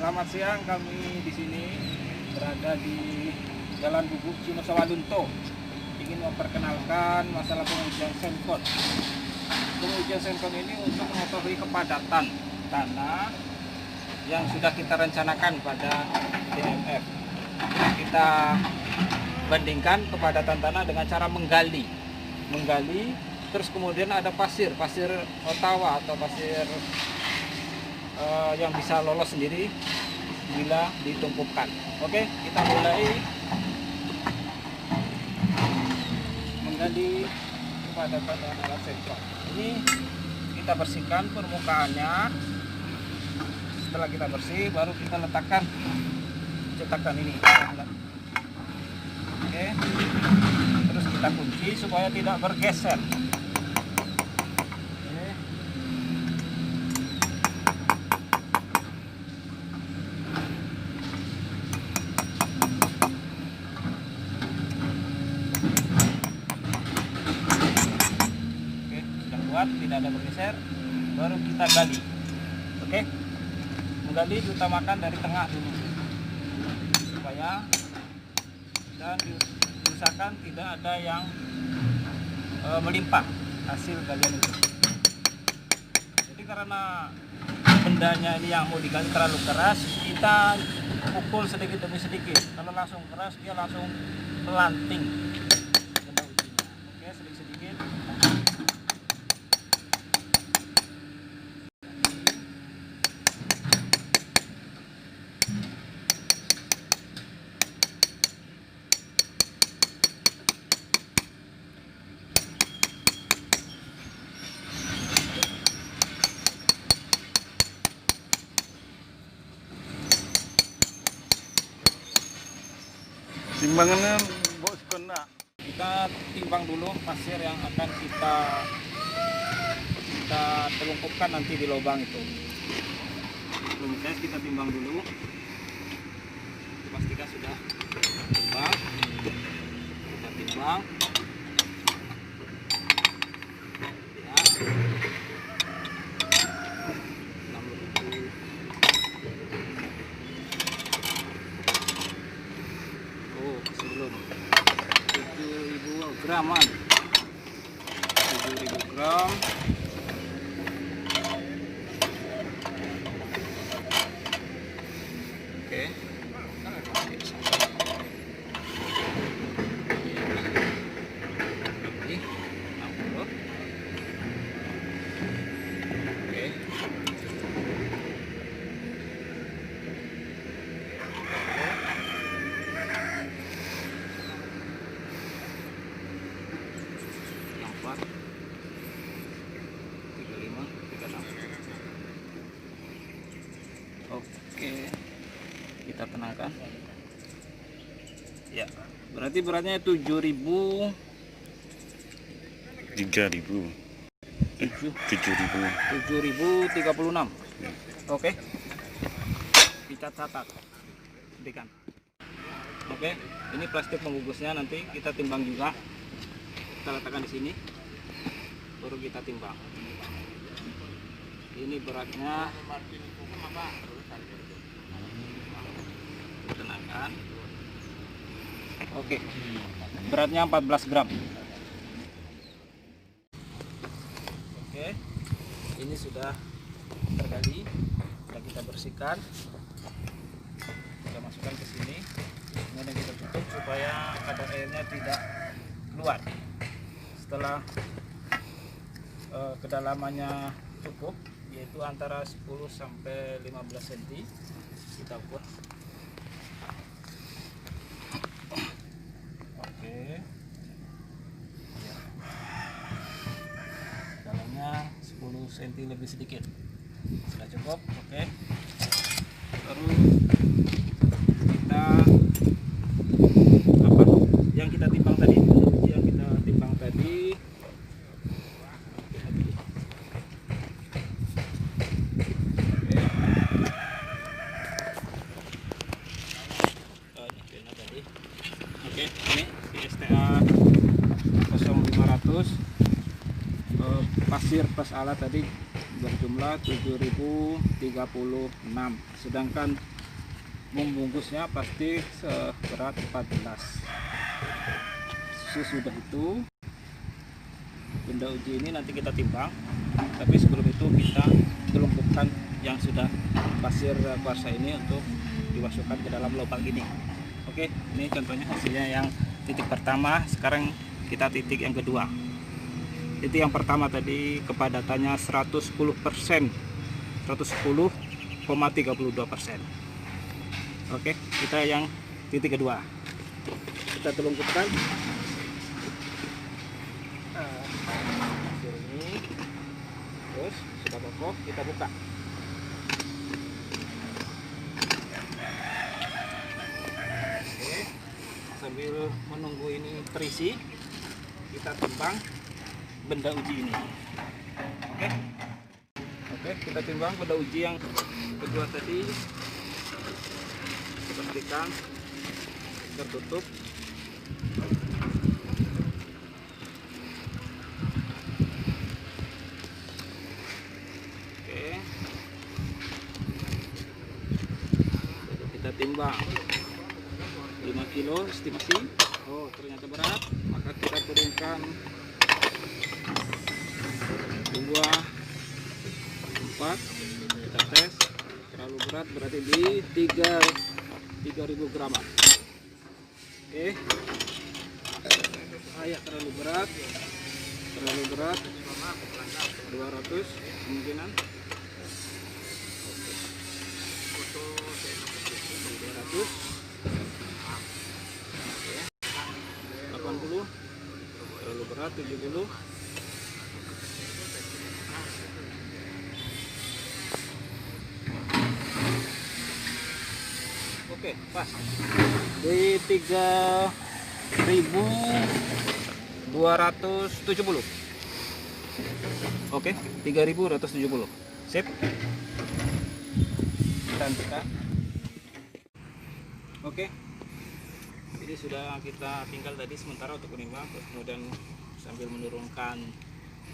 Selamat siang, kami di sini berada di Jalan Gubuk Cinosawalunto. Ingin memperkenalkan masalah pengujian Semkon. Pengujian Semkon ini untuk mengetahui kepadatan tanah yang sudah kita rencanakan pada DMF. Kita bandingkan kepadatan tanah dengan cara menggali, terus kemudian ada pasir Ottawa atau pasir yang bisa lolos sendiri bila ditumpukan. Oke, kita mulai menggali kepadatan tanah Semkon. Ini kita bersihkan permukaannya. Setelah kita bersih, baru kita letakkan cetakan ini. Oke, terus kita kunci supaya tidak bergeser. Tidak ada bergeser, baru kita gali. Oke, menggali diutamakan dari tengah dulu supaya dan diusahakan tidak ada yang melimpah hasil galian itu. Jadi karena bendanya ini yang mau digali terlalu keras, kita pukul sedikit demi sedikit. Kalau langsung keras dia langsung melanting. Oke, sedikit-sedikit. Timbangannya bos kena. Kita timbang dulu pasir yang akan kita telungkupkan nanti di lubang itu. Sebelum tes kita timbang dulu. Pastikan sudah timbang. Kita timbang. Ya. 7.000 graman, 7.000 gram. Oke, lebih 60. Oke. Oke, kita tenangkan. Ya, berarti beratnya 7.000. 7.036. Oke, kita catat, berikan. Oke, ini plastik pembungkusnya, nanti kita timbang juga. Kita letakkan di sini, baru kita timbang. Ini beratnya, tenangkan. Oke, beratnya 14 gram. Oke, ini sudah tergali, sudah kita bersihkan, kita masukkan ke sini, kemudian kita tutup supaya kadar airnya tidak keluar. Setelah kedalamannya cukup, yaitu antara 10 sampai 15 cm, kita buat. Oke, ya. Dalamnya 10 cm lebih sedikit, sudah cukup. Oke, baru kita yang kita timbang tadi, Oke, ini STA 0500 pasir plus alat tadi berjumlah 7.036, sedangkan membungkusnya pasti seberat 14. Sesudah itu benda uji ini nanti kita timbang, tapi sebelum itu kita celupkan yang sudah pasir kuarsa ini untuk dimasukkan ke dalam lubang ini. Oke, ini contohnya hasilnya yang titik pertama. Sekarang kita titik yang kedua. Titik yang pertama tadi kepadatannya 110%, 110,32%. Oke, kita yang titik kedua. Kita telungkupkan. Terus sudah kokoh, kita buka. Oke, sambil menunggu ini terisi, kita timbang benda uji ini. Oke, kita timbang benda uji yang kedua tadi. Pastikan tertutup. Kita timbang 5 kilo estimasi. Oh, ternyata berat, maka kita turunkan 2, 4. Kita tes, terlalu berat, berarti di 3.000 gram. Oke, terlalu berat 200 kemungkinan. 200, 80, terlalu berat 70. Oke, pas di 3.270. Oke, 3.270. Sip. Kita Oke, jadi sudah kita tinggal tadi sementara untuk menimbang, kemudian sambil menurunkan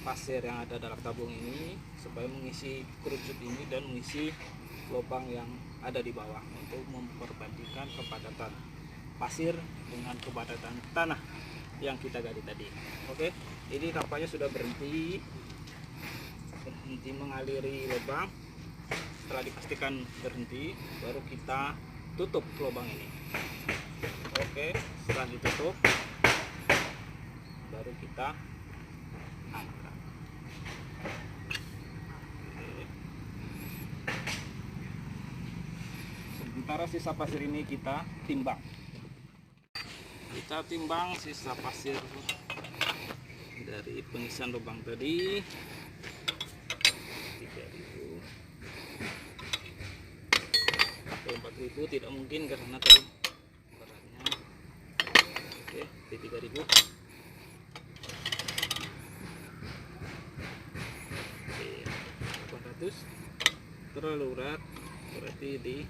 pasir yang ada dalam tabung ini supaya mengisi kerucut ini dan mengisi lubang yang ada di bawah untuk memperbandingkan kepadatan pasir dengan kepadatan tanah yang kita gali tadi. Oke, ini nampaknya sudah berhenti mengaliri lubang. Setelah dipastikan berhenti, baru kita tutup lubang ini. Oke, setelah ditutup baru kita angkat. Sementara sisa pasir ini kita timbang. Kita timbang sisa pasir dari pengisian lubang tadi. 4.000 tidak mungkin karena tadi beratnya. Oke, di 3.000. Oke, 800 terlalu berat, berarti di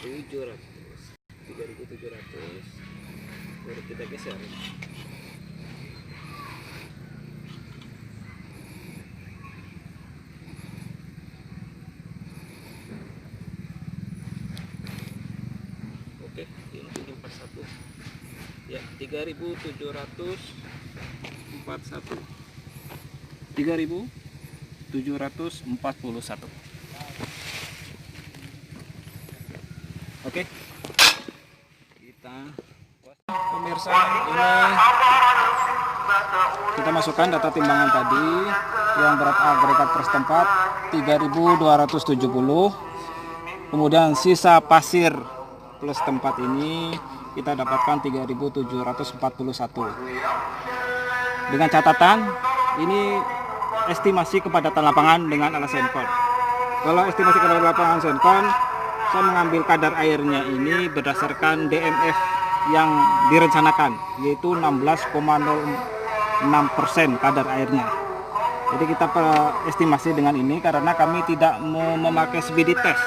700, 3.700 baru kita geser. Ini 41 ya, 3.741, 3.741. Oke, kita pemirsa, ini kita masukkan data timbangan tadi yang berat agregat per setempat 3.270, kemudian sisa pasir plus tempat ini kita dapatkan 3.741. Dengan catatan ini estimasi kepadatan lapangan dengan alat Sencon. Kalau estimasi kepadatan lapangan Sencon, saya mengambil kadar airnya ini berdasarkan DMF yang direncanakan, yaitu 16,06% kadar airnya. Jadi kita estimasi dengan ini karena kami tidak mau memakai speedy test.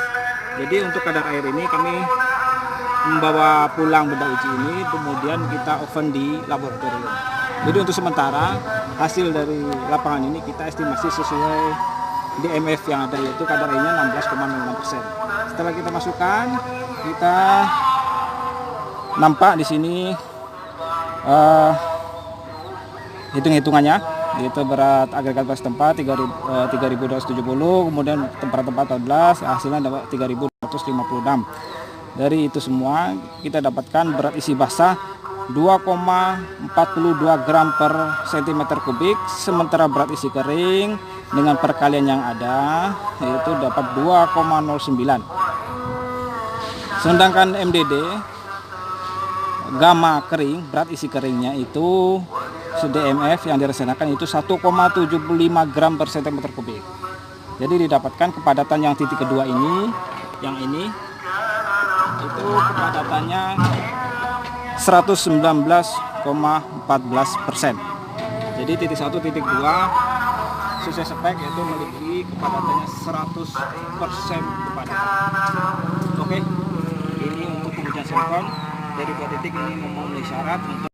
Jadi untuk kadar air ini kami membawa pulang benda uji ini, kemudian kita oven di laboratorium. Jadi untuk sementara hasil dari lapangan ini kita estimasi sesuai DMF yang ada, yaitu kadar airnya 16,06%. Setelah kita masukkan, kita nampak di sini hitung-hitungannya, yaitu berat agregat pada tempat 3.270, kemudian tempat 14, hasilnya dapat 3.256. Dari itu semua kita dapatkan berat isi basah 2,42 gram per cm kubik, sementara berat isi kering dengan perkalian yang ada yaitu dapat 2,09. Sedangkan MDD gamma kering, berat isi keringnya itu DMF yang direncanakan itu 1,75 gram per cm kubik. Jadi didapatkan kepadatan yang titik kedua ini, yang ini itu kepadatannya 119,14%. Jadi titik 1, titik 2 sesuai spek yaitu memiliki kepadatannya 100% kepadatan. Oke, ini untuk pengujian silikon dari 2 titik ini memenuhi syarat untuk